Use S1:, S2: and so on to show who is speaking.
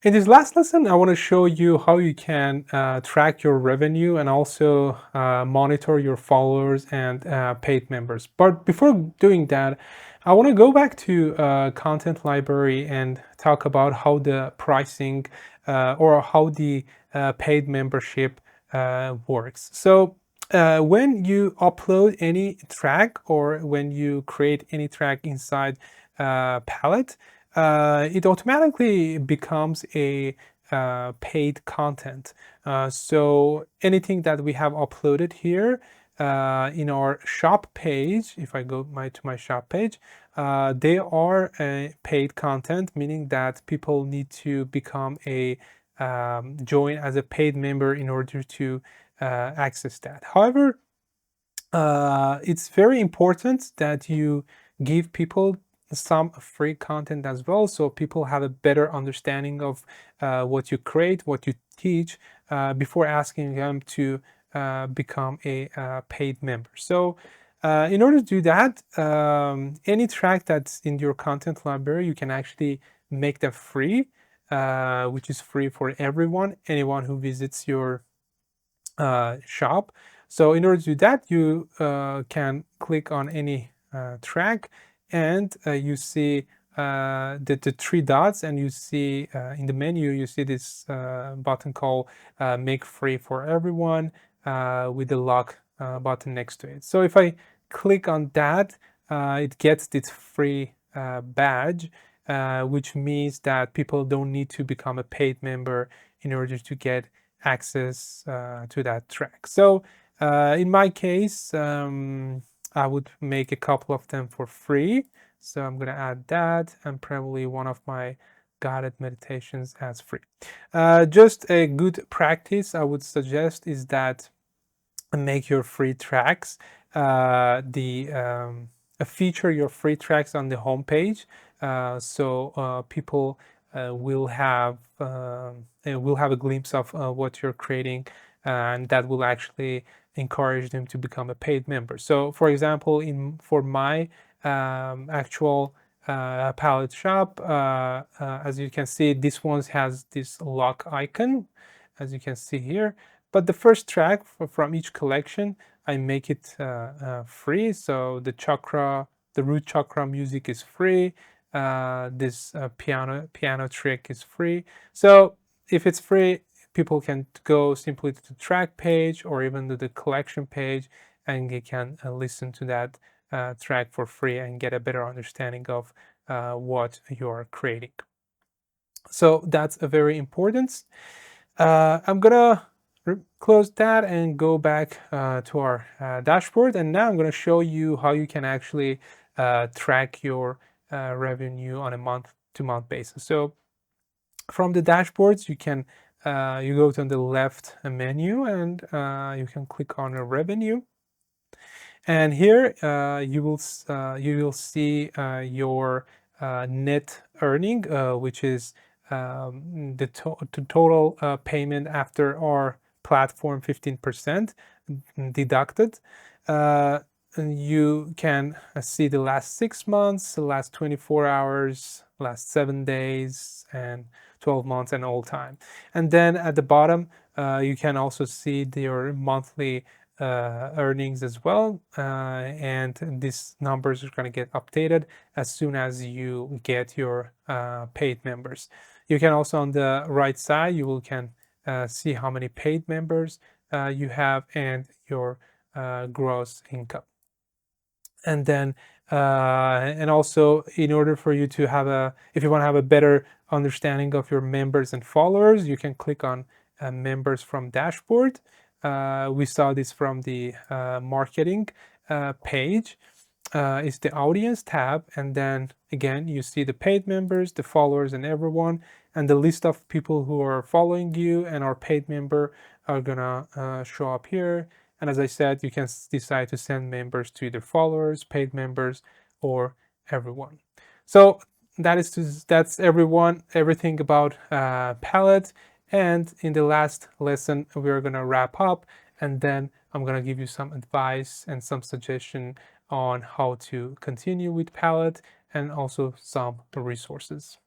S1: In this last lesson, I want to show you how you can track your revenue and also monitor your followers and paid members. But before doing that, I want to go back to content library and talk about how the pricing or how the paid membership works. So when you upload any track or when you create any track inside Palette, it automatically becomes a paid content. So anything that we have uploaded here in our shop page, if I go to my shop page, they are paid content, meaning that people need to become a join as a paid member in order to access that. However, it's very important that you give people some free content as well, so people have a better understanding of what you create, what you teach, before asking them to become a paid member. So in order to do that, any track that's in your content library, you can actually make them free, which is free for everyone, anyone who visits your shop. So in order to do that, you can click on any track, and you see the three dots, and you see in the menu, you see this button called make free for everyone with the lock button next to it. So if I click on that, it gets this free badge, which means that people don't need to become a paid member in order to get access to that track. So in my case, I would make a couple of them for free. So I'm going to add that, and probably one of my guided meditations as free. Just a good practice I would suggest is that make your free tracks feature your free tracks on the homepage, so people will have a glimpse of what you're creating, and that will actually encourage them to become a paid member. So for example, for my actual palette shop, as you can see, this one has this lock icon, as you can see here. But the first track from each collection, I make it free. So the root chakra music is free. This piano trick is free. So if it's free, people can go simply to the track page or even to the collection page, and they can listen to that track for free and get a better understanding of what you're creating. So that's a very important. I'm gonna close that and go back to our dashboard, and now I'm gonna show you how you can actually track your revenue on a month-to-month basis. So from the dashboards, you go to the left menu, and you can click on a revenue. And here you will see your net earning, which is the total payment after our platform 15% deducted. And you can see the last 6 months, the last 24 hours, last 7 days, and 12 months, and all time. And then at the bottom, you can also see your monthly earnings as well, and these numbers are going to get updated as soon as you get your paid members. You can also, on the right side, you can see how many paid members you have and your gross income. And then and also, in order for you to have if you want to have a better understanding of your members and followers, you can click on members from dashboard. We saw this from the marketing page. It's the audience tab, and then again you see the paid members, the followers, and everyone, and the list of people who are following you and are paid member are gonna show up here. And as I said, you can decide to send members to either followers, paid members, or everyone. So that's everything about Palette. And in the last lesson, we're gonna wrap up, and then I'm gonna give you some advice and some suggestion on how to continue with Palette, and also some resources.